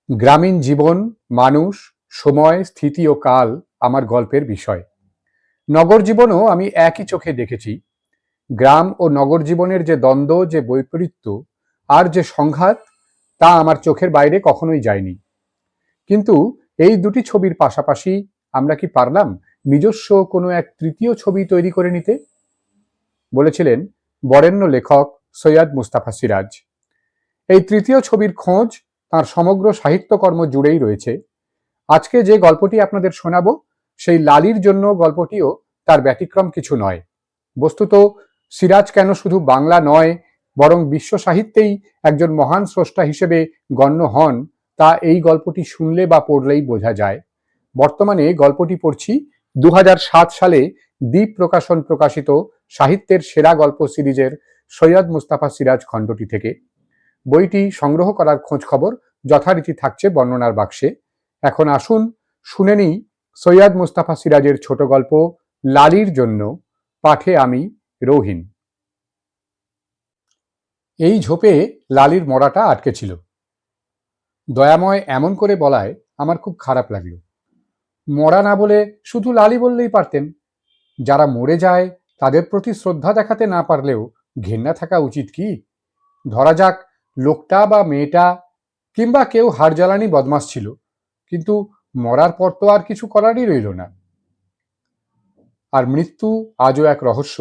গ্রামীণ জীবন, মানুষ, সময়, স্থিতি ও কাল আমার গল্পের বিষয়। নগর জীবনও আমি একই চোখে দেখেছি। গ্রাম ও নগর জীবনের যে দ্বন্দ্ব, যে বৈপরীত্য আর যে সংঘাত, তা আমার চোখের বাইরে কখনোই যায়নি। কিন্তু এই দুটি ছবির পাশাপাশি আমরা কি পারলাম নিজস্ব কোনো এক তৃতীয় ছবি তৈরি করে নিতে? বলেছিলেন বরেণ্য লেখক সৈয়দ মুস্তাফা সিরাজ। এই তৃতীয় ছবির খোঁজ তার সমগ্র সাহিত্যকর্ম জুড়েই রয়েছে। আজকে যে গল্পটি আপনাদের শোনাবো, সেই লালির জন্য গল্পটিও তার ব্যতিক্রম কিছু নয়। বস্তুত সিরাজ কেন শুধু বাংলা নয়, বরং বিশ্ব সাহিত্যেই একজন মহান স্রষ্টা হিসেবে গণ্য হন, তা এই গল্পটি শুনলে বা পড়লেই বোঝা যায়। বর্তমানে গল্পটি পড়ছি 2007 সালে দ্বীপ প্রকাশন প্রকাশিত সাহিত্যের সেরা গল্প সিরিজের সৈয়দ মুস্তাফা সিরাজ খণ্ডটি থেকে। বইটি সংগ্রহ করার খোঁজ খবর যথারীতি থাকছে বর্ণনার বাক্সে। এখন আসুন শুনে নিই সৈয়দ মুস্তাফা সিরাজের ছোট গল্প লালির জন্য, পাঠে আমি রহিন। এই ঝোপে লালির মরাটা আটকে ছিল। দয়াময় এমন করে বলায় আমার খুব খারাপ লাগলো। মরা না বলে শুধু লালি বললেই পারতেন। যারা মরে যায় তাদের প্রতি শ্রদ্ধা দেখাতে না পারলেও ঘেন্না থাকা উচিত কি? ধরা যাক লোকটা বা মেয়েটা কিংবা কেউ হাড়-জ্বালানি বদমাশ ছিল, কিন্তু মরার পর তো আর কিছু করারই রইল না। আর মৃত্যু আজও এক রহস্য।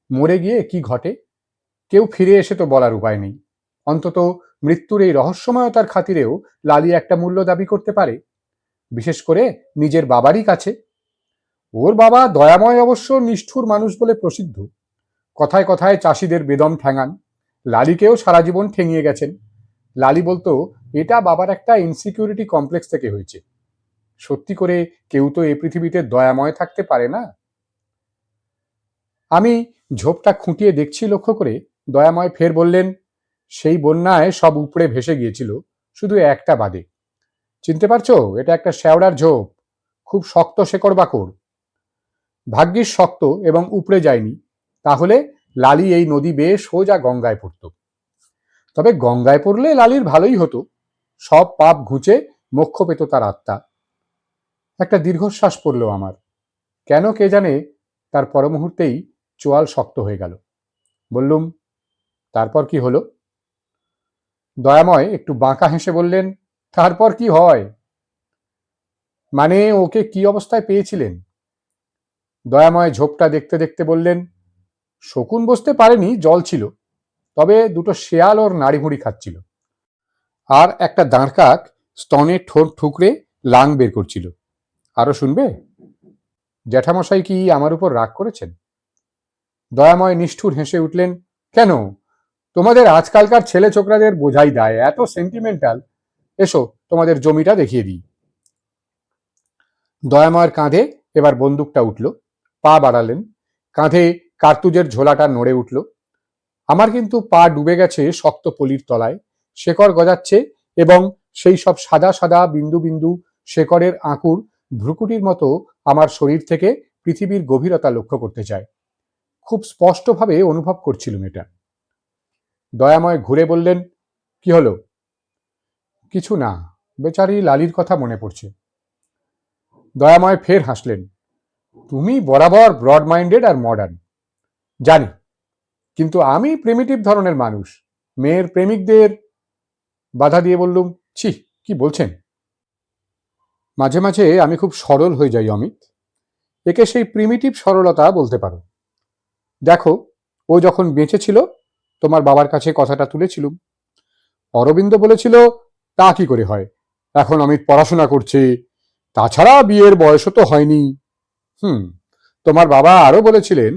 মরে গিয়ে কি ঘটে কেউ ফিরে এসে তো বলার উপায় নেই। অন্তত মৃত্যুর এই রহস্যময়তার খাতিরেও লালি একটা মূল্য দাবি করতে পারে, বিশেষ করে নিজের বাবারই কাছে। ওর বাবা দয়াময় অবশ্য নিষ্ঠুর মানুষ বলে প্রসিদ্ধ। কথায় কথায় চাষিদের বেদম ঠ্যাঙান। লালিকেও সারা জীবন ঠেঙিয়ে গেছেন। লালি বলতো এটা বাবার একটা ইনসিকিউরিটি কমপ্লেক্স থেকে হয়েছে। সত্যি করে কেউ তো এই পৃথিবীতে দয়াময় থাকতে পারে না। আমি ঝোপটা খুঁটিয়ে দেখছি লক্ষ্য করে দয়াময় ফের বললেন, সেই বন্যায় সব উপড়ে ভেসে গিয়েছিল, শুধু একটা বাদে। চিনতে পারছো? এটা একটা শ্যাওড়ার ঝোপ, খুব শক্ত শেকড় বাকড়। ভাগ্যিস শক্ত এবং উপড়ে যায়নি, তাহলে লালি এই নদী বেয়ে সোজা গঙ্গায় পড়ত। তবে গঙ্গায় পড়লে লালির ভালোই হতো, সব পাপ ঘুচে মোক্ষ পেত তার আত্মা। একটা দীর্ঘশ্বাস পড়ল আমার। কেন কে জানে, তার পর মুহূর্তেই চোয়াল শক্ত হয়ে গেল। বললুম, তারপর কি হলো? দয়াময় একটু বাঁকা হেসে বললেন, তারপর কি হয় মানে, ওকে কি অবস্থায় পেয়েছিলেন? দয়াময় ঝোপটা দেখতে দেখতে বললেন, শকুন বসতে পারেনি, জল ছিল, তবে দুটো শেয়াল ওর নাড়িভুড়ি খাচ্ছিল, আর একটা দাঁড়কাক স্তনে ঠোঁট ঠুকরে লাং বের করছিল। আরো শুনবে? জ্যাঠামশাই কি আমার উপর রাগ করেছেন? দয়াময় নিষ্ঠুর হেসে উঠলেন, কেন, তোমাদের আজকালকার ছেলে ছোকরাদের বোঝাই দায়, এত সেন্টিমেন্টাল। এসো তোমাদের জমিটা দেখিয়ে দিই। দয়াময়ের কাঁধে এবার বন্দুকটা উঠল। পা বাড়ালেন। কাঁধে কার্তুজের ঝোলাটা নড়ে উঠল। আমার কিন্তু পা ডুবে গেছে শক্ত পলির তলায়। শেকড় গজাচ্ছে এবং সেই সব সাদা সাদা বিন্দু বিন্দু শেকড়ের আঁকুর ভ্রুকুটির মতো আমার শরীর থেকে পৃথিবীর গভীরতা লক্ষ্য করতে চায়। খুব স্পষ্টভাবে অনুভব করছিলাম এটা। দয়াময় ঘুরে বললেন, কি হলো? কিছু না, বেচারি লালির কথা মনে পড়ছে। দয়াময় ফের হাসলেন, তুমি বরাবর ব্রড মাইন্ডেড আর মডার্ন, জানি, কিন্তু আমি প্রিমিটিভ ধরনের মানুষ। মেয়ের প্রেমিকদের বাধা দিয়ে বললুম, ছি, কি বলছেন? মাঝে মাঝে আমি খুব সরল হয়ে যাই অমিত। একে সেই প্রিমিটিভ সরলতা বলতে পারো। দেখো, ও যখন বেঁচে ছিল তোমার বাবার কাছে কথাটা তুলেছিলুম। অরবিন্দ বলেছিল, তা কি করে হয়, এখন অমিত পড়াশোনা করছে, তাছাড়া বিয়ের বয়সও তো হয়নি। তোমার বাবা আরো বলেছিলেন,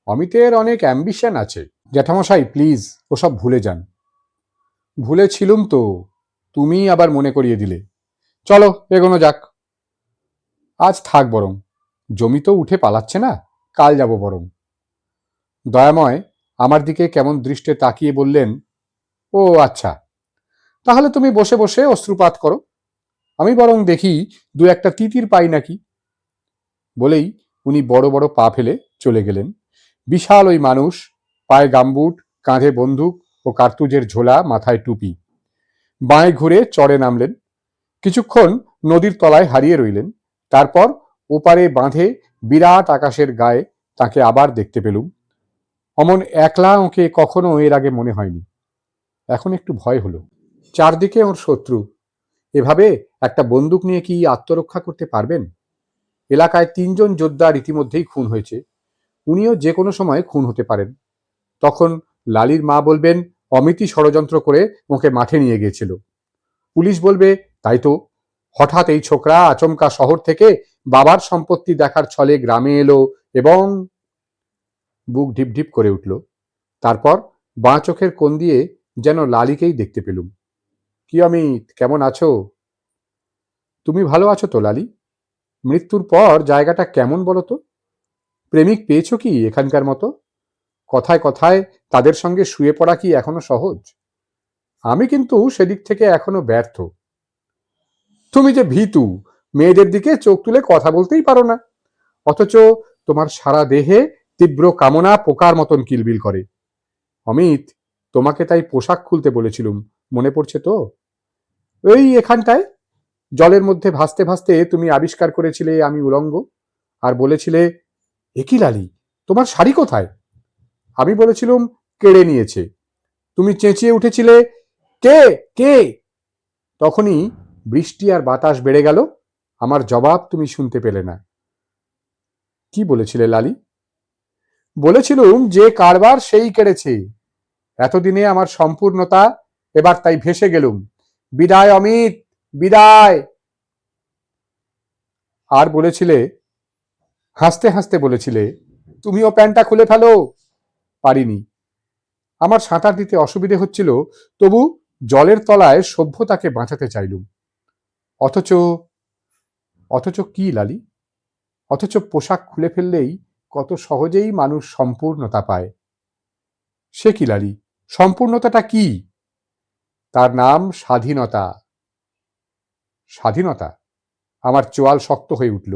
অমিতের অনেক অ্যাম্বিশন আছে। জ্যাঠামশাই প্লিজ ওসব ভুলে যান। ভুলেছিলুম তো, তুমি আবার মনে করিয়ে দিলে। চলো এগোনো যাক। আজ থাক বরং, জমি তো উঠে পালাচ্ছে না, কাল যাব বরং। দয়াময় আমার দিকে কেমন দৃষ্টে তাকিয়ে বললেন, ও আচ্ছা, তাহলে তুমি বসে বসে অশ্রুপাত করো, আমি বরং দেখি দু একটা তিতির পাই নাকি। বলেই উনি বড় বড় পা ফেলে চলে গেলেন। বিশাল ওই মানুষ, পায়ে গামবুট, কাঁধে বন্দুক ও কার্তুজের ঝোলা, মাথায় টুপি। বাঁয়ে ঘুরে চড়ে নামলেন। কিছুক্ষণ নদীর তলায় হারিয়ে রইলেন। তারপর ওপারে বাঁধে বিরাট আকাশের গায়ে তাকে আবার দেখতে পেলুম। অমন একলা ওকে কখনো এর আগে মনে হয়নি। এখন একটু ভয় হলো। চারদিকে ওর শত্রু। এভাবে একটা বন্দুক নিয়ে কি আত্মরক্ষা করতে পারবেন? এলাকায় ৩ জন যোদ্ধা ইতিমধ্যেই খুন হয়েছে। উনিও যে কোনো সময় খুন হতে পারেন। তখন লালির মা বলবেন অমিতই ষড়যন্ত্র করে ওকে মাঠে নিয়ে গিয়েছিল। পুলিশ বলবে তাই তো, হঠাৎ এই ছোকরা আচমকা শহর থেকে বাবার সম্পত্তি দেখার ছলে গ্রামে এলো এবং বুক ঢিপ ঢিপ করে উঠল। তারপর বাঁ চোখের কোণ দিয়ে যেন লালিকেই দেখতে পেলুম। কি অমিত, কেমন আছো? তুমি ভালো আছো তো লালি? মৃত্যুর পর জায়গাটা কেমন বলো তো? প্রেমিক পেয়েছো কি এখানকার মতো? কথায় কথায় তাদের সঙ্গে শুয়ে পড়া কি এখনো সহজ? আমি কিন্তু সেদিক থেকে এখনো ব্যর্থ। তুমি যে ভীতু, মেয়েদের দিকে চোখ তুলে কথা বলতেই পারো না, অথচ তোমার সারা দেহে তীব্র কামনা পোকার মতন কিলবিল করে। অমিত, তোমাকে তাই পোশাক খুলতে বলেছিলুম, মনে পড়ছে তো? ওই এখানটায় জলের মধ্যে ভাসতে ভাসতে তুমি আবিষ্কার করেছিলে আমি উলঙ্গ, আর বলেছিলে একই লালি, তোমার শাড়ি কোথায়? আমি বলেছিলুম কেড়ে নিয়েছে। তুমি চেঁচিয়ে উঠেছিলে কে কে? তখনই বৃষ্টি আর বাতাস বেড়ে গেল। আমার জবাব তুমি শুনতে পেলে না। কি বলেছিলে লালি? বলেছিলুম যে কারবার সেই কেড়েছে। এতদিনে আমার সম্পূর্ণতা, এবার তাই ভেসে গেলুম। বিদায় অমিত, বিদায়। আর বলেছিলে, হাসতে হাসতে বলেছিলে, তুমিও প্যান্টটা খুলে ফেলো। পারিনি। আমার সাঁতার দিতে অসুবিধে হচ্ছিল, তবু জলের তলায় সভ্যতাকে বাঁচাতে চাইলুম। অথচ অথচ কি লালি? অথচ পোশাক খুলে ফেললেই কত সহজেই মানুষ সম্পূর্ণতা পায়। সে কি লালি, সম্পূর্ণতাটা কি? তার নাম স্বাধীনতা। স্বাধীনতা? আমার চোয়াল শক্ত হয়ে উঠল।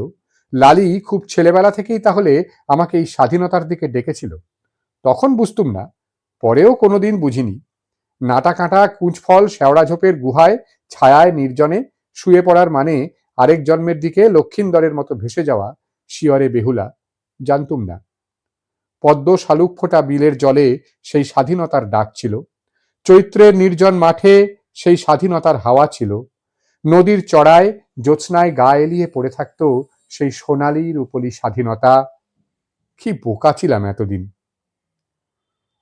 লালি খুব ছেলেবেলা থেকেই তাহলে আমাকে এই স্বাধীনতার দিকে ডেকেছিল? তখন বুঝতুম না, পরেও কোনোদিন বুঝিনি। নাটা কাঁটা কুঁচফল শেওড়া ঝোপের গুহায় ছায়ায় নির্জনে শুয়ে পড়ার মানে আরেক জন্মের দিকে লক্ষিন্দরের মতো ভেসে যাওয়া শিয়রে বেহুলা, জানতুম না। পদ্ম শালুক ফোটা বিলের জলে সেই স্বাধীনতার ডাক ছিল। চৈত্রের নির্জন মাঠে সেই স্বাধীনতার হাওয়া ছিল। নদীর চড়ায় জ্যোৎস্নায় গা এলিয়ে পড়ে থাকত সেই সোনালী রূপলি স্বাধীনতা। কি বোকা ছিলাম এতদিন।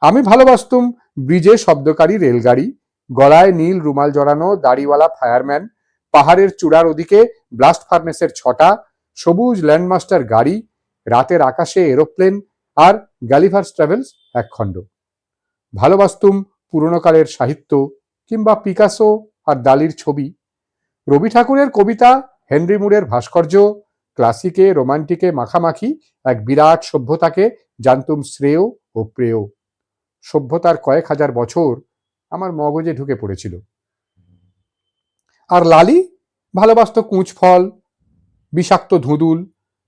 আমি ভালোবাসতুম ব্রিজে শব্দকারী রেলগাড়ি, গলায় নীল রুমাল জড়ানো দাড়িওয়ালা ফায়ারম্যান, পাহাড়ের চূড়ার ওদিকে ব্লাস্ট ফার্নেসের ছটা, সবুজ ল্যান্ডমাস্টার গাড়ি, রাতের আকাশে এরোপ্লেন, আর গ্যালিভার্স ট্রাভেলস একখণ্ড। ভালোবাসতুম পুরনোকালের সাহিত্য, কিংবা পিকাসো আর দালির ছবি, রবি ঠাকুরের কবিতা, হেনরি মুরের ভাস্কর্য, ক্লাসিকে রোমান্টিকে মাখামাখি এক বিরাট সভ্যতাকে জানতুম শ্রেয় ও প্রেয়। সভ্যতার কয়েক হাজার বছর আমার মগজে ঢুকে পড়েছিল। আর লালি ভালোবাসত কুঁচফল, বিষাক্ত ধুঁদুল,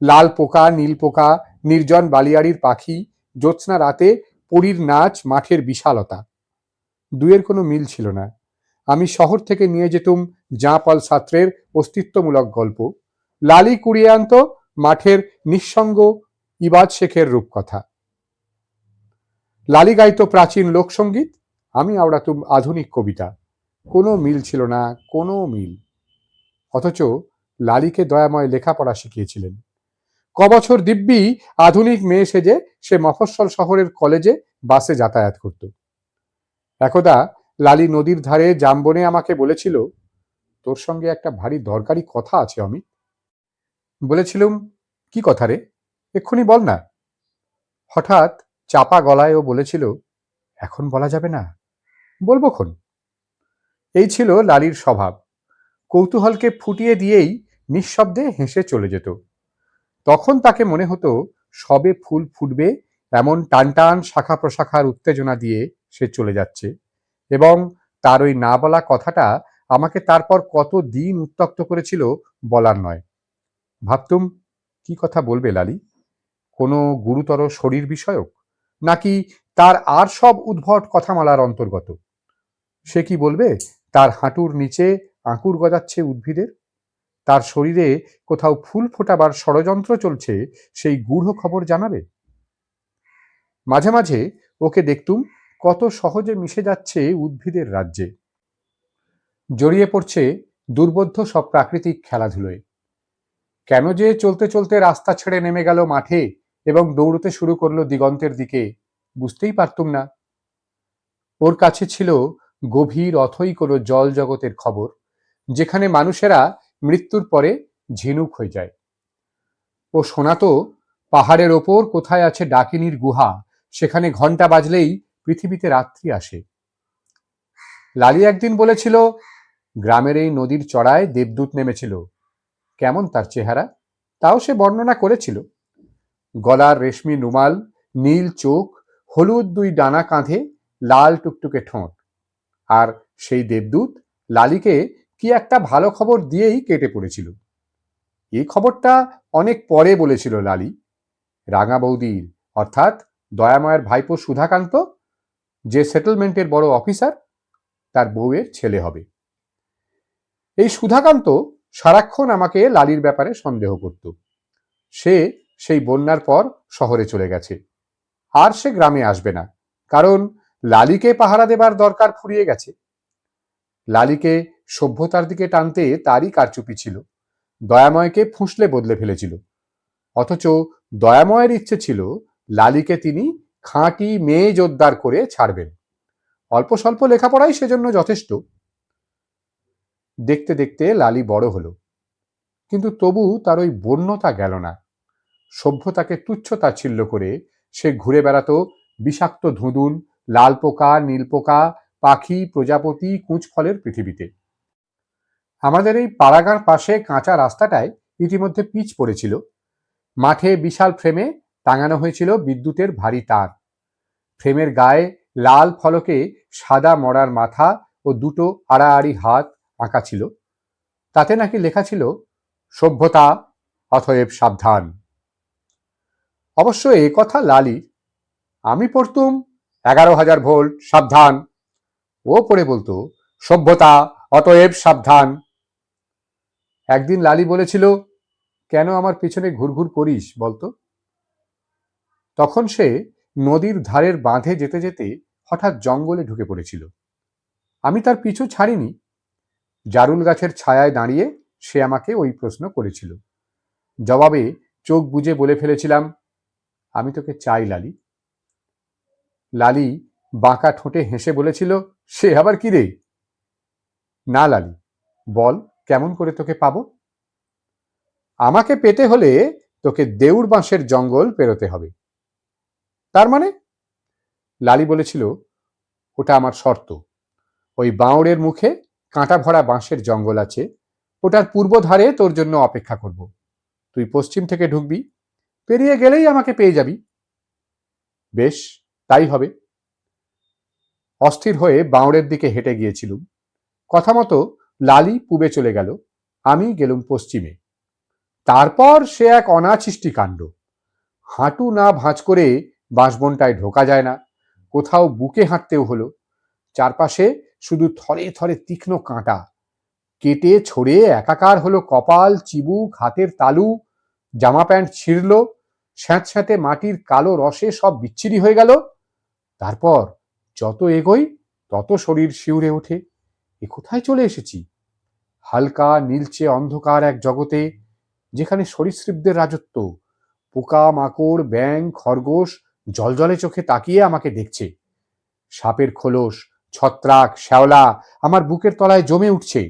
লাল পোকা, নীল পোকা, নির্জন বালিয়াড়ির পাখি, জ্যোৎস্না রাতে পরীর নাচ, মাঠের বিশালতা। দুয়ের কোনো মিল ছিল না। আমি শহর থেকে নিয়ে যেতুম জাঁ পল সাত্রের অস্তিত্বমূলক গল্প, লালি কুড়িয়ে আনত মাঠের নিঃসঙ্গ ইবাদ শেখের রূপকথা। লালি গাইতো প্রাচীন লোকসঙ্গীত, আমি আওড়াতুম আধুনিক কবিতা। কোনো মিল ছিল না, কোনো মিল। অথচ লালিকে দয়াময় লেখাপড়া শিখিয়েছিলেন। কবছর দিব্যি আধুনিক মেয়ে সেজে সে মফস্বল শহরের কলেজে বাসে যাতায়াত করত। একদা লালি নদীর ধারে জামবনে আমাকে বলেছিল, তোর সঙ্গে একটা ভারী দরকারি কথা আছে অমিত। বলেছিলুম, কি কথা রে, এক্ষুনি বল না। হঠাৎ চাপা গলায় ও বলেছিল, এখন বলা যাবে না, বলবো খন। এই ছিল লালির স্বভাব। কৌতূহলকে ফুটিয়ে দিয়েই নিঃশব্দে হেসে চলে যেত। তখন তাকে মনে হতো সবে ফুল ফুটবে এমন টান টান শাখা প্রশাখার উত্তেজনা দিয়ে সে চলে যাচ্ছে, এবং তার ওই না বলা কথাটা আমাকে তারপর কত দিন উত্তক্ত করেছিল বলার নয়। ভাবতুম, কি কথা বলবে লালি? কোনো গুরুতর শরীর বিষয়ক, নাকি তার আর সব উদ্ভট কথামালার অন্তর্গত? সে কি বলবে তার হাঁটুর নিচে আঁকুর গজাচ্ছে উদ্ভিদের, তার শরীরে কোথাও ফুল ফোটাবার ষড়যন্ত্র চলছে, সেই গূঢ় খবর জানাবে। মাঝে মাঝে ওকে দেখতুম কত সহজে মিশে যাচ্ছে উদ্ভিদের রাজ্যে, জড়িয়ে পড়ছে দুর্বোধ্য সব প্রাকৃতিক খেলাধুলোয়। কেন যে চলতে চলতে রাস্তা ছেড়ে নেমে গেল মাঠে এবং দৌড়তে শুরু করলো দিগন্তের দিকে, বুঝতেই পারতুম না। ওর কাছে ছিল গভীর অথই কোনো জল জগতের খবর, যেখানে মানুষেরা মৃত্যুর পরে ঝিনুক হয়ে যায়। ও শোনাতো পাহাড়ের ওপর কোথায় আছে ডাকিনীর গুহা, সেখানে ঘন্টা বাজলেই পৃথিবীতে রাত্রি আসে। লালি একদিন বলেছিল, গ্রামের এই নদীর চড়ায় দেবদূত নেমেছিল, কেমন তার চেহারা তাও সে বর্ণনা করেছিল। গলার রেশমি রুমাল, নীল চোখ, হলুদ দুই ডানা কাঁধে, লাল টুকটুকে ঠোঁট। আর সেই দেবদূত লালিকে কি একটা ভালো খবর দিয়েই কেটে পড়েছিল। এই খবরটা অনেক পরে বলেছিল লালি। রাঙা বৌদির অর্থাৎ দয়াময়ের ভাইপো সুধাকান্ত, যে সেটেলমেন্টের বড় অফিসার, তার বউয়ের ছেলে হবে। এই সুধাকান্ত সারাক্ষণ আমাকে লালির ব্যাপারে সন্দেহ করত। সে সেই বন্যার পর শহরে চলে গেছে, আর সে গ্রামে আসবে না, কারণ লালিকে পাহারা দেবার দরকার ফুরিয়ে গেছে। লালিকে সভ্যতার দিকে টানতে তারই কারচুপি ছিল, দয়াময়কে ফুঁসলে বদলে ফেলেছিল। অথচ দয়াময়ের ইচ্ছে ছিল লালিকে তিনি খাঁটি মেয়ে জোরদার করে ছাড়বেন। অল্প স্বল্প লেখাপড়াই সেজন্য যথেষ্ট। দেখতে দেখতে লালি বড় হলো, কিন্তু তবু তার ওই বন্যতা গেল না। সভ্যতাকে তুচ্ছ তাচ্ছিল্য করে সে ঘুরে বেড়াতো বিষাক্ত ধুঁদুন, লাল পোকা, নীল পোকা, পাখি, প্রজাপতি, কুঁচফলের পৃথিবীতে। আমাদের এই পাড়াগাঁর পাশে কাঁচা রাস্তাটায় ইতিমধ্যে পিচ পড়েছিল। মাঠে বিশাল ফ্রেমে টাঙানো হয়েছিল বিদ্যুতের ভারী তার। ফ্রেমের গায়ে লাল ফলকে সাদা মরার মাথা ও দুটো আড়াআড়ি হাত আঁকা ছিল। তাতে নাকি লেখা ছিল, সভ্যতা অতএব সাবধান। অবশ্য এ কথা লালি। আমি পড়তুম 11,000 ভোল্ট সাবধান, ও পড়ে বলতো সভ্যতা অতএব সাবধান। একদিন লালি বলেছিল, কেন আমার পিছনে ঘুরঘুর করিস বলতো? তখন সে নদীর ধারের বাঁধে যেতে যেতে হঠাৎ জঙ্গলে ঢুকে পড়েছিল। আমি তার পিছু ছাড়িনি। জারুল গাছের ছায়ায় দাঁড়িয়ে সে আমাকে ওই প্রশ্ন করেছিল। জবাবে চোখ বুজে বলে ফেলেছিলাম, আমি তোকে চাই লালি। লালি বাঁকা ঠোঁটে হেসে বলেছিল, সে আবার কি রে? না লালি, বল কেমন করে তোকে পাবো? আমাকে পেতে হলে তোকে দেউড় বাঁশের জঙ্গল পেরোতে হবে। তার মানে? লালি বলেছিল, ওটা আমার শর্ত। ওই বাঁওড়ের মুখে কাঁটা ভরা বাঁশের জঙ্গল আছে, ওটার পূর্ব ধারে তোর জন্য অপেক্ষা করব। তুই পশ্চিম থেকে ঢুকবি, পেরিয়ে গেলেই আমাকে পেয়ে যাবি। বেশ, তাই হবে। অস্থির হয়ে বাঁওড়ের দিকে হেঁটে গিয়েছিলুম। কথা মতো লালি পূবে চলে গেল, আমি গেলুম পশ্চিমে। তারপর সে এক অনাছিষ্টি কাণ্ড। হাঁটু না ভাঁজ করে বাঁশবনটায় ঢোকা যায় না, কোথাও বুকে হাঁটতেও হলো। চারপাশে শুধু থরে থরে তীক্ষ্ণ কাঁটা, কেটে ছড়ে একাকার হলো কপাল, চিবুক, হাতের তালু। জামা প্যান্ট ছিঁড়ল, স্যাঁতস্যাঁতে মাটির কালো রসে সব বিচ্ছিরি হয়ে গেল। তারপর যত এগোই তত শরীর শিউরে ওঠে। এ কোথায় চলে এসেছি? হালকা নীলচে অন্ধকার এক জগতে, যেখানে সরীসৃপদের রাজত্ব। পোকা মাকড়, ব্যাঙ, খরগোশ জলজলে চোখে তাকিয়ে আমাকে দেখছে। সাপের খোলস, ছত্রাক, শ্যাওলা আমার বুকের তলায় জমে উঠছে।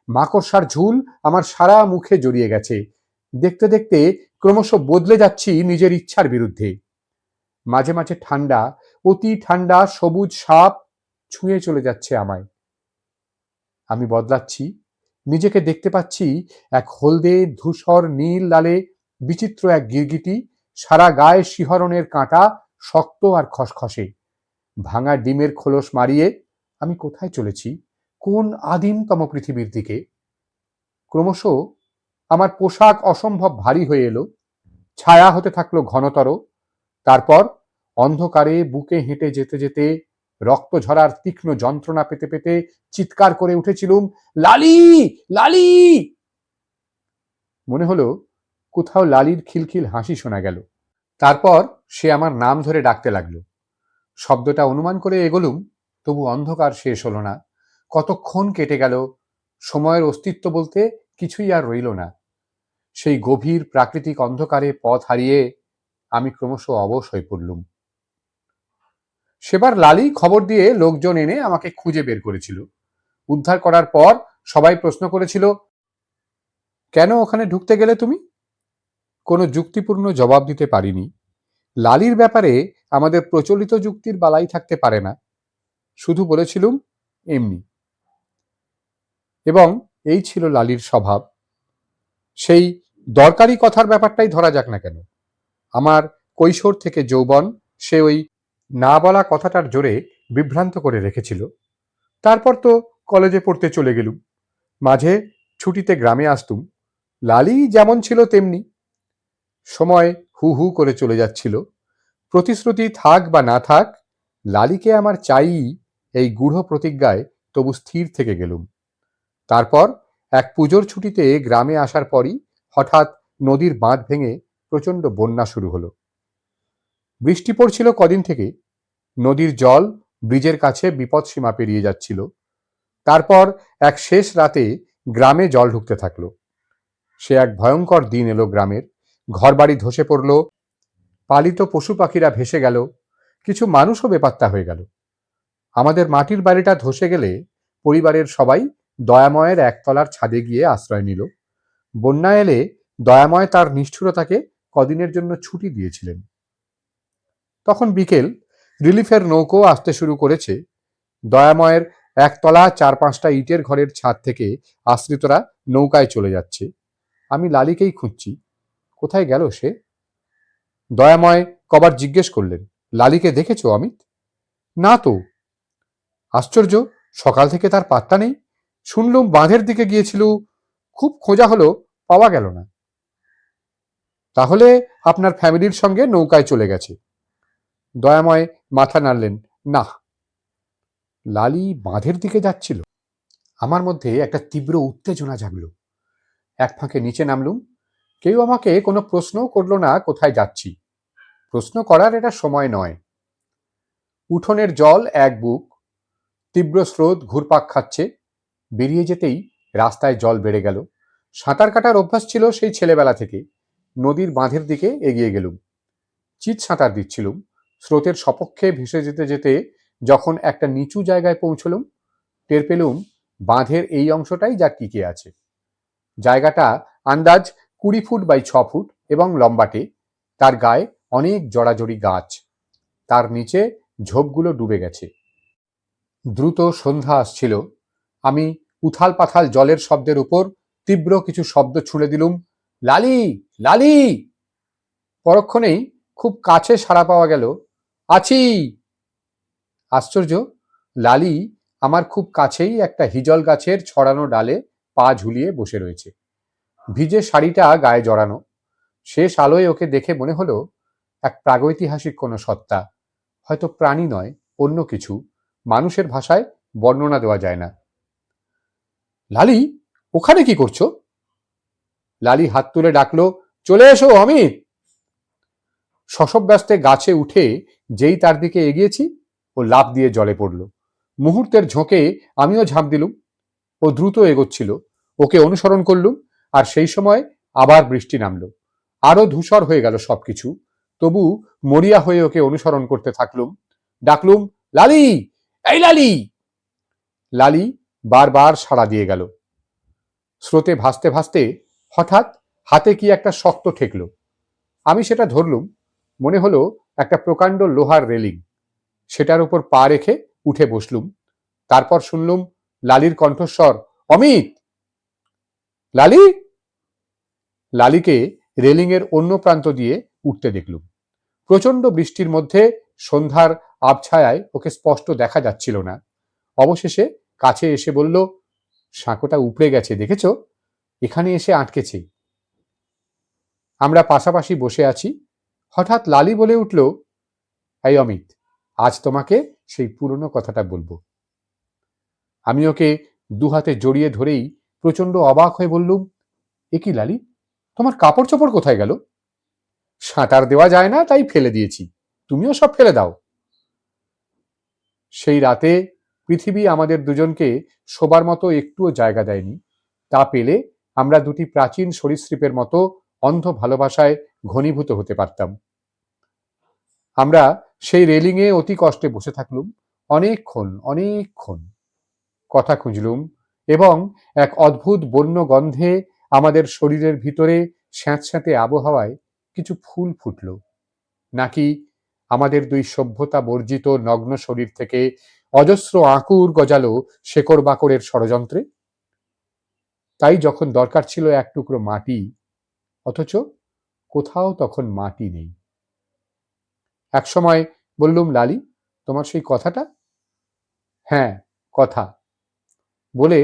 মাকড়সার ঝুল আমার সারা মুখে জড়িয়ে গেছে। দেখতে দেখতে ক্রমশ বদলে যাচ্ছি নিজের ইচ্ছার বিরুদ্ধে। মাঝে মাঝে ঠান্ডা, অতি ঠান্ডা সবুজ সাপ ছুঁয়ে চলে যাচ্ছে আমায়। আমি বদলাচ্ছি, নিজেকে দেখতে পাচ্ছি এক হলদে ধূসর নীল লালে বিচিত্র এক গিরগিটি, সারা গায়ে শিহরণের কাঁটা, শক্ত আর খসখসে। ভাঙা ডিমের খোলস মারিয়ে আমি কোথায় চলেছি? কোন আদিমতম পৃথিবীর দিকে? ক্রমশ আমার পোশাক অসম্ভব ভারী হয়ে এলো, ছায়া হতে থাকলো ঘনতর। তারপর অন্ধকারে বুকে হেঁটে যেতে যেতে রক্ত ঝরার তীক্ষ্ণ যন্ত্রণা পেতে পেতে চিৎকার করে উঠেছিলুম, লালি, লালি। মনে হলো কোথাও লালির খিলখিল হাসি শোনা গেল। তারপর সে আমার নাম ধরে ডাকতে লাগলো। শব্দটা অনুমান করে এগোলুম, তবু অন্ধকার শেষ হলো না। কতক্ষণ কেটে গেল, সময়ের অস্তিত্ব বলতে কিছুই আর রইল না। সেই গভীর প্রাকৃতিক অন্ধকারে পথ হারিয়ে আমি ক্রমশ অবশ হয়ে পড়লুম। সেবার লালি খবর দিয়ে লোকজন এনে আমাকে খুঁজে বের করেছিল। উদ্ধার করার পর সবাই প্রশ্ন করেছিল, কেন ওখানে ঢুকতে গেলে তুমি? কোনো যুক্তিপূর্ণ জবাব দিতে পারিনি। লালির ব্যাপারে আমাদের প্রচলিত যুক্তির বালাই থাকতে পারে না, শুধু বলেছিলুম এমনি। এবং এই ছিল লালির স্বভাব। সেই দরকারি কথার ব্যাপারটাই ধরা যাক না কেন, আমার কৈশোর থেকে যৌবন সে ওই না বলা কথাটার জোরে বিভ্রান্ত করে রেখেছিল। তারপর তো কলেজে পড়তে চলে গেলুম, মাঝে ছুটিতে গ্রামে আসতুম। লালি যেমন ছিল তেমনি। সময় হু হু করে চলে যাচ্ছিল। প্রতিশ্রুতি থাক বা না থাক, লালিকে আমার চাই, এই গূঢ় প্রতিজ্ঞায় তবু স্থির থেকে গেলুম। তারপর এক পুজোর ছুটিতে গ্রামে আসার পরই হঠাৎ নদীর বাঁধ ভেঙে প্রচণ্ড বন্যা শুরু হলো। বৃষ্টি পড়ছিল কদিন থেকে। নদীর জল ব্রিজের কাছে বিপদসীমা পেরিয়ে যাচ্ছিল। তারপর এক শেষ রাতে গ্রামে জল ঢুকতে থাকলো। সে এক ভয়ঙ্কর দিন এলো গ্রামের। ঘরবাড়ি ধসে পড়ল, পালিত পশু পাখিরা ভেসে গেল, কিছু মানুষও বেপাত্তা হয়ে গেল। আমাদের মাটির বাড়িটা ধসে গেলে পরিবারের সবাই দয়াময়ের একতলার ছাদে গিয়ে আশ্রয় নিল। বন্যা এলে দয়াময় তার নিষ্ঠুরতাকে কদিনের জন্য ছুটি দিয়েছিলেন। তখন বিকেল, রিলিফের নৌকো আসতে শুরু করেছে। দয়াময়ের একতলা 4-5টা ইটের ঘরের ছাদ থেকে আশ্রিতরা নৌকায় চলে যাচ্ছে। আমি লালিকেই খুঁজছি, কোথায় গেল সে? দয়াময় কবার জিজ্ঞেস করলেন, লালিকে দেখেছো অমিত? না তো। আশ্চর্য, সকাল থেকে তার পাত্তা নেই। শুনলুম বাঁধের দিকে গিয়েছিল, খুব খোঁজা হলো, পাওয়া গেল না। তাহলে আপনার ফ্যামিলির সঙ্গে নৌকায় চলে গেছে। দয়াময় মাথা নাড়লেন, না। লালি বাঁধের দিকে যাচ্ছিল। আমার মধ্যে একটা তীব্র উত্তেজনা জাগল। এক ফাঁকে নিচে নামলুম। কেউ আমাকে কোনো প্রশ্নও করল না কোথায় যাচ্ছি। প্রশ্ন করার এটা সময় নয়। উঠোনের জল এক বুক, তীব্র স্রোত ঘুরপাক খাচ্ছে। বেরিয়ে যেতেই রাস্তায় জল বেড়ে গেল। সাঁতার কাটার অভ্যাস ছিল সেই ছেলেবেলা থেকে। নদীর বাঁধের দিকে এগিয়ে গেলুম। চিৎ সাঁতার দিচ্ছিলুম। স্রোতের সপক্ষে ভেসে যেতে যেতে যখন একটা নিচু জায়গায় পৌঁছলুম, টের পেলুম বাঁধের এই অংশটাই যা টিকে আছে। জায়গাটা আন্দাজ 20 ফুট বাই 6 ফুট এবং লম্বাটে। তার গায়ে অনেক জড়াজড়ি গাছ। তার নিচে ঝোপগুলো ডুবে গেছে। দ্রুত সন্ধ্যা আসছিল। আমি উথাল পাথাল জলের শব্দের উপর তীব্র কিছু শব্দ ছুঁড়ে দিলুম, লালি, লালি। পরক্ষণেই খুব কাছে সাড়া পাওয়া গেল, আছি। আশ্চর্য, লালি আমার খুব কাছেই একটা হিজল গাছের ছড়ানো ডালে পা ঝুলিয়ে বসে রয়েছে। ভিজে শাড়িটা গায়ে জড়ানো। শেষ আলোয় ওকে দেখে মনে হলো এক প্রাগৈতিহাসিক কোনো সত্তা, হয়তো প্রাণী নয়, অন্য কিছু, মানুষের ভাষায় বর্ণনা দেওয়া যায় না। লালি, ওখানে কি করছো? লালি হাত তুলে ডাকলো, চলে এসো অমিত। শশব্যস্তে গাছে উঠে যেই তার দিকে এগিয়েছি, ও লাফ দিয়ে জলে পড়ল। মুহূর্তের ঝোঁকে আমিও ঝাঁপ দিলুম। ও দ্রুত এগোচ্ছিল, ওকে অনুসরণ করলুম। আর সেই সময় আবার বৃষ্টি নামলো। আরো ধূসর হয়ে গেল সবকিছু। তবু মরিয়া হয়ে ওকে অনুসরণ করতে থাকলুম। ডাকলুম, লালি, এই লালি। লালি বারবার সাড়া দিয়ে গেল। স্রোতে ভাসতে ভাসতে হঠাৎ হাতে কি একটা শক্ত ঠেকলো। আমি সেটা ধরলুম। মনে হলো একটা প্রকাণ্ড লোহার রেলিং। সেটার উপর পা রেখে উঠে বসলুম। তারপর শুনলুম লালির কণ্ঠস্বর, অমিত। লালি। লালিকে রেলিংয়ের অন্য প্রান্ত দিয়ে উঠতে দেখলুম। প্রচণ্ড বৃষ্টির মধ্যে সন্ধ্যার আবছায়ায় ওকে স্পষ্ট দেখা যাচ্ছিল না। অবশেষে কাছে এসে বলল, সাঁকোটা উপড়ে গেছে, দেখেছ? এখানে এসে আটকেছে। আমরা পাশাপাশি বসে আছি। হঠাৎ লালি বলে উঠল, এই অমিত, আজ তোমাকে সেই পুরনো কথাটা বলবো। আমি ওকে দুহাতে জড়িয়ে ধরেই প্রচন্ড অবাক হয়ে বললুম, এ কি লালি, তোমার কাপড় চোপড় কোথায় গেল? সাঁতার দেওয়া যায় না তাই ফেলে দিয়েছি, তুমিও সব ফেলে দাও। সেই রাতে পৃথিবী আমাদের দুজনকে শোবার মতো একটুও জায়গা দেয়নি। তা পেলে আমরা দুটি প্রাচীন সরীসৃপের মতো অন্ধ ভালোবাসায় ঘনীভূত হতে পারতাম। আমরা সেই রেলিংয়ে অতি কষ্টে বসে থাকলুম অনেকক্ষণ কথা খুঁজলুম, এবং এক অদ্ভুত বন্য গন্ধে আমাদের শরীরের ভিতরে স্যাঁতস্যাঁতে আবহাওয়ায় কিছু ফুল ফুটল, নাকি আমাদের দুই সভ্যতা বর্জিত নগ্ন শরীর থেকে অজস্র আঁকুর গজালো শেকড় বাকড়ের ষড়যন্ত্রে। তাই যখন দরকার ছিল এক টুকরো মাটি, অথচ কোথাও তখন মাটি নেই। একসময় বললুম, লালি, তোমার সেই কথাটা? হ্যাঁ, কথা। বলে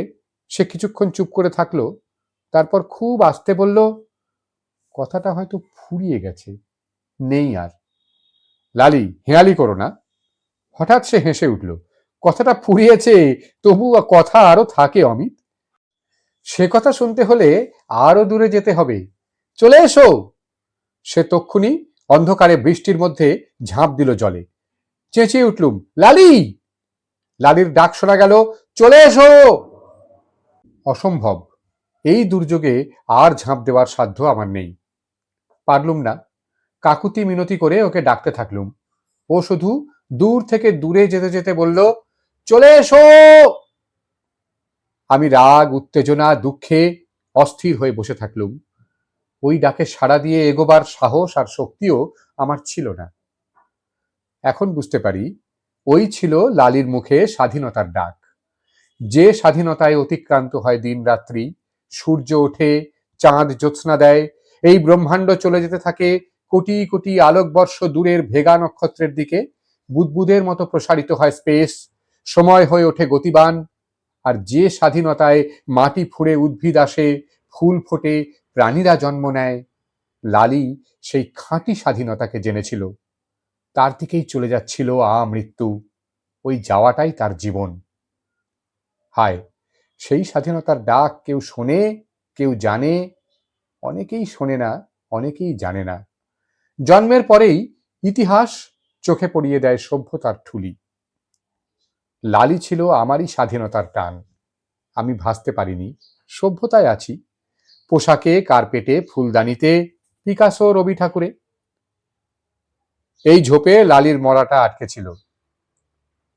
সে কিছুক্ষণ চুপ করে থাকলো, তারপর খুব আস্তে বলল, কথাটা হয়তো ফুরিয়ে গেছে, নেই আর। লালি, হেঁয়ালি করো না। হঠাৎ সে হেসে উঠল। কথাটা ফুরিয়েছে, তবু কথা আরো থাকে অমিত। সে কথা শুনতে হলে আরো দূরে যেতে হবে, চলে এসো। সে তক্ষুনি অন্ধকারে বৃষ্টির মধ্যে ঝাঁপ দিল জলে। চেঁচিয়ে উঠলুম, লালি। লালির ডাক শোনা গেল, চলে এসো। অসম্ভব, এই দুর্যোগে আর ঝাঁপ দেওয়ার সাধ্য আমার নেই। পারলুম না। কাকুতি মিনতি করে ওকে ডাকতে থাকলুম। ও শুধু দূর থেকে দূরে যেতে যেতে বলল, চলে এসো। আমি রাগ, উত্তেজনা, দুঃখে অস্থির হয়ে বসে থাকলুম। ওই ডাকে সাড়া দিয়ে এগোবার সাহস আর শক্তিও আমার ছিল না। এখন বুঝতে পারি, ওই ছিল লালির মুখে স্বাধীনতার ডাক। যে স্বাধীনতায় অতিক্রান্ত হয় দিন রাত্রি, সূর্য ওঠে, চাঁদ জ্যোৎস্না দেয়, এই ব্রহ্মাণ্ড চলে যেতে থাকে কোটি কোটি আলোকবর্ষ দূরের ভেগা নক্ষত্রের দিকে, বুদবুদের মতো প্রসারিত হয় স্পেস, সময় হয়ে ওঠে গতিবান। আর যে স্বাধীনতায় মাটি ফুঁড়ে উদ্ভিদ আসে, ফুল ফোটে, প্রাণীরা জন্ম নেয়, লালি সেই খাঁটি স্বাধীনতাকে জেনেছিল। তার দিকেই চলে যাচ্ছিল আমৃত্যু। ওই যাওয়াটাই তার জীবন। হায়, সেই স্বাধীনতার ডাক কেউ শোনে, কেউ জানে, অনেকেই শোনে না, অনেকেই জানে না। জন্মের পরেই ইতিহাস চোখে পড়িয়ে দেয় সভ্যতার ঠুলি। লালি ছিল আমারই স্বাধীনতার টান। আমি ভাসতে পারিনি, সভ্যতায় আছি, পোশাকে, কার্পেটে, ফুলদানিতে, পিকাসো, রবি ঠাকুরে। এই ঝোপে লালির মরাটা আটকে ছিল।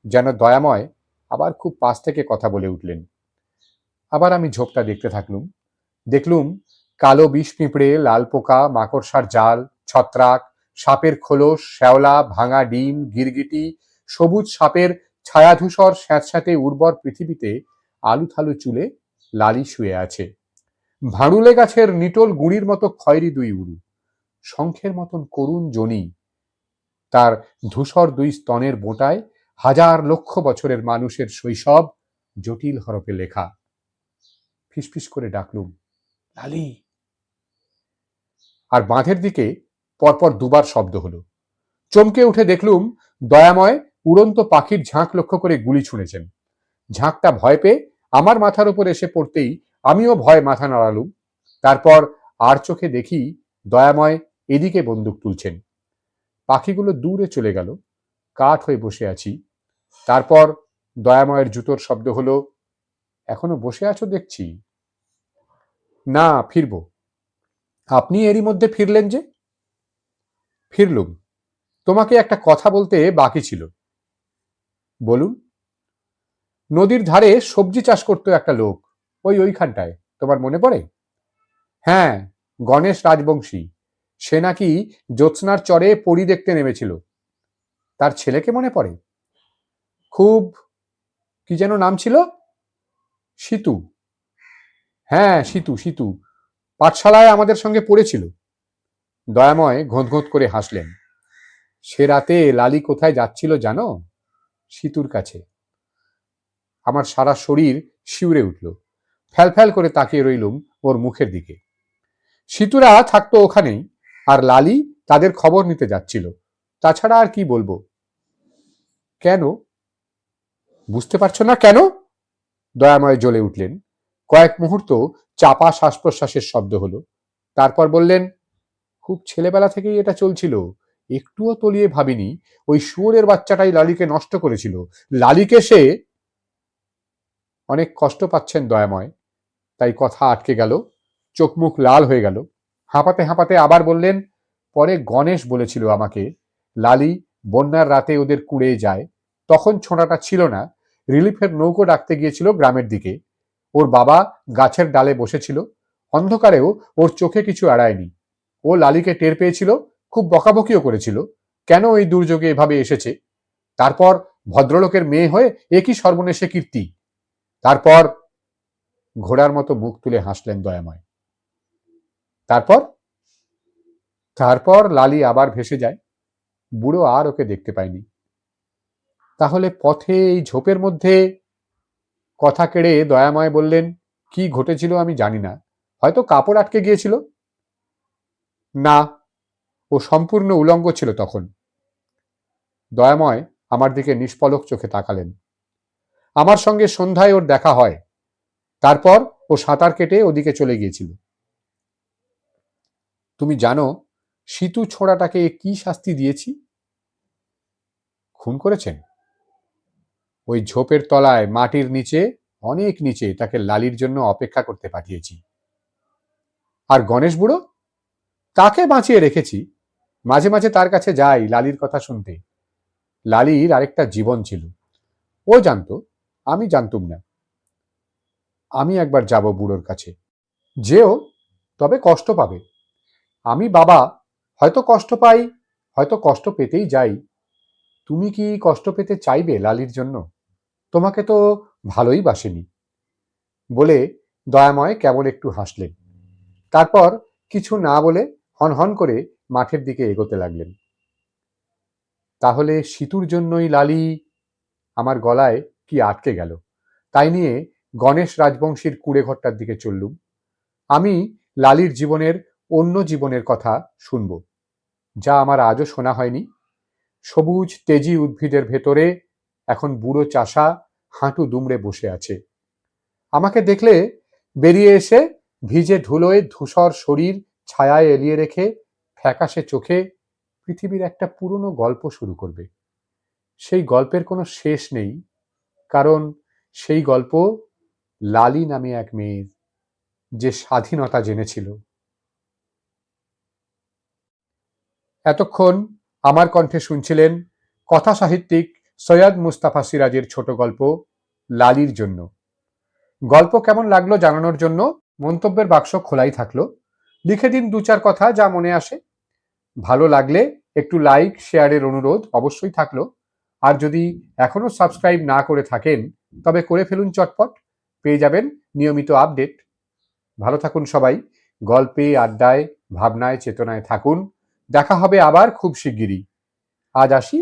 যেন দয়াময় আবার খুব পাশ থেকে কথা বলে উঠলেন। আবার আমি ঝোপটা দেখতে থাকলুম। দেখলুম কালো বিষ পিঁপড়ে, লাল পোকা, মাকড়সার জাল, ছত্রাক, সাপের খোলস, শ্যাওলা, ভাঙা ডিম, গিরগিটি, সবুজ সাপের ছায়াধূসর স্যাঁতস্যাঁতে উর্বর পৃথিবীতে আলুথালু চুলে লালি শুয়ে আছে। ভাঁড়ুলে গাছের নিটোল গুঁড়ির মতো খয়েরি দুই উরু, শঙ্খের মতন করুণ জনি, তার ধূসর দুই স্তনের বোঁটায় হাজার লক্ষ বছরের মানুষের শৈশব জটিল হরফে লেখা। ফিসফিস করে ডাকলুম, লালি। আর বাঁধের দিকে পরপর দুবার শব্দ হলো। চমকে উঠে দেখলুম দয়াময় উড়ন্ত পাখির ঝাঁক লক্ষ্য করে গুলি ছুঁড়েছেন। ঝাঁকটা ভয় পেয়ে আমার মাথার উপর এসে পড়তেই আমিও ভয়ে মাথা নাড়ালুম। তারপর আর চোখে দেখি দয়াময় এদিকে বন্দুক তুলছেন। পাখিগুলো দূরে চলে গেল, কাঠ হয়ে বসে আছি। তারপর দয়াময়ের জুতোর শব্দ হলো, এখনো বসে আছো দেখছি। না, ফিরব। আপনি এরই মধ্যে ফিরলেন যে? ফিরলুম, তোমাকে একটা কথা বলতে বাকি ছিল। বলুন। নদীর ধারে সবজি চাষ করতো একটা লোক, ওইখানটায়, তোমার মনে পড়ে? হ্যাঁ, গণেশ রাজবংশী। সে নাকি জ্যোৎস্নার চরে পরী দেখতে নেমেছিল। তার ছেলেকে মনে পড়ে? খুব, কি যেন নাম ছিল? সীতু। হ্যাঁ, সীতু, সীতু পাঠশালায় আমাদের সঙ্গে পড়েছিল। দয়াময় ঘোঁত করে হাসলেন। সে রাতে লালি কোথায় যাচ্ছিল জানো? সীতুর কাছে। আমার সারা শরীর শিউরে উঠল। ফ্যাল করে তাকিয়ে রইলুম ওর মুখের দিকে। সীতুরা থাকতো ওখানেই, আর লালি তাদের খবর নিতে যাচ্ছিল। তাছাড়া আর কি বলবো? কেন? বুঝতে পারছো না কেন? দয়াময় জ্বলে উঠলেন। কয়েক মুহূর্ত চাপা শ্বাস প্রশ্বাসের শব্দ হলো। তারপর বললেন, খুব ছেলেবেলা থেকেই এটা চলছিল। একটুও তলিয়ে ভাবিনি ওই শুয়োরের বাচ্চাটাই লালিকে নষ্ট করেছিল। লালিকে সে... অনেক কষ্ট পাচ্ছেন দয়াময়, তাই কথা আটকে গেল, চোখ মুখ লাল হয়ে গেল। হাঁপাতে হাঁপাতে আবার বললেন, পরে গণেশ বলেছিল আমাকে লালি বন্যার রাতে ওদের কুড়ে যায়, তখন ছোঁড়াটা ছিল না, রিলিফের নৌকো ডাকতে গিয়েছিল গ্রামের দিকে। ওর বাবা গাছের ডালে বসেছিল, অন্ধকারেও ওর চোখে কিছু এড়ায়নি। ও লালিকে টের পেয়েছিল, খুব বকাবকিও করেছিল, কেন এই দুর্যোগে এভাবে এসেছে। তারপর ভদ্রলোকের মেয়ে হয়ে একই সর্বনেশে কীর্তি। তারপর... ঘোড়ার মতো মুখ তুলে হাসলেন দয়াময়। তারপর তারপর লালি আবার ভেসে যায়। বুড়ো আর ওকে দেখতে পায়নি। তাহলে পথে এই ঝোপের মধ্যে... কথা কেড়ে দয়াময় বললেন, কি ঘটেছিল আমি জানি না, হয়তো কাপড় আটকে গিয়েছিল। না, ও সম্পূর্ণ উলঙ্গ ছিল তখন। দয়াময় আমার দিকে নিষ্পলক চোখে তাকালেন। আমার সঙ্গে সন্ধ্যায় ওর দেখা হয়, তারপর ও সাঁতার কেটে ওদিকে চলে গিয়েছিল। তুমি জানো সীতু ছোড়াটাকে কি শাস্তি দিয়েছি? খুন করেছেন। ওই ঝোপের তলায় মাটির নিচে, অনেক নিচে তাকে লালির জন্য অপেক্ষা করতে পাঠিয়েছি। আর গণেশ বুড়ো, তাকে বাঁচিয়ে রেখেছি। মাঝে মাঝে তার কাছে যাই লালির কথা শুনতে। লালির আরেকটা জীবন ছিল, ও জানতো, আমি জানতুম না। আমি একবার যাব বুড়োর কাছে। যেও, তবে কষ্ট পাবে। আমি বাবা, হয়তো কষ্ট পাই, হয়তো কষ্ট পেতেই যাই। তুমি কি কষ্ট পেতে চাইবে লালির জন্য? তোমাকে তো ভালোই বাসেনি। বলে দয়াময় কেবল একটু হাসলেন। তারপর কিছু না বলে হনহন করে মাঠের দিকে এগোতে লাগলেন। তাহলে সীতুর জন্যই লালি... আমার গলায় কি আটকে গেল। তাই নিয়ে গণেশ রাজবংশীর কুড়ে ঘরটার দিকে চললুম। আমি লালির জীবনের অন্য জীবনের কথা শুনব, যা আমার আজও শোনা হয়নি। সবুজ তেজি উদ্ভিদের ভেতরে এখন বুড়ো চাষা হাঁটু দুমড়ে বসে আছে। আমাকে দেখলে বেরিয়ে এসে ভিজে ধুলোয় ধূসর শরীর ছায়ায় এলিয়ে রেখে ফ্যাকাশে চোখে পৃথিবীর একটা পুরনো গল্প শুরু করবে। সেই গল্পের কোনো শেষ নেই, কারণ সেই গল্প লালি নামে এক মেয়ের, যে স্বাধীনতা জেনেছিল। এতক্ষণ আমার কণ্ঠে শুনছিলেন কথা সাহিত্যিক সৈয়দ মুস্তাফা সিরাজের ছোট গল্প লালির জন্য। গল্প কেমন লাগলো জানানোর জন্য মন্তব্যের বাক্স খোলাই থাকলো। লিখে দিন দু চার কথা যা মনে আসে। ভালো লাগলে একটু লাইক শেয়ারের অনুরোধ অবশ্যই থাকলো। আর যদি এখনো সাবস্ক্রাইব না করে থাকেন, তবে করে ফেলুন চটপট, পেয়ে যাবেন নিয়মিত আপডেট। ভালো থাকুন সবাই। গল্পে, আড্ডায়, ভাবনায়, চেতনায় থাকুন। দেখা হবে আবার খুব শিগগিরই। আজ আসি।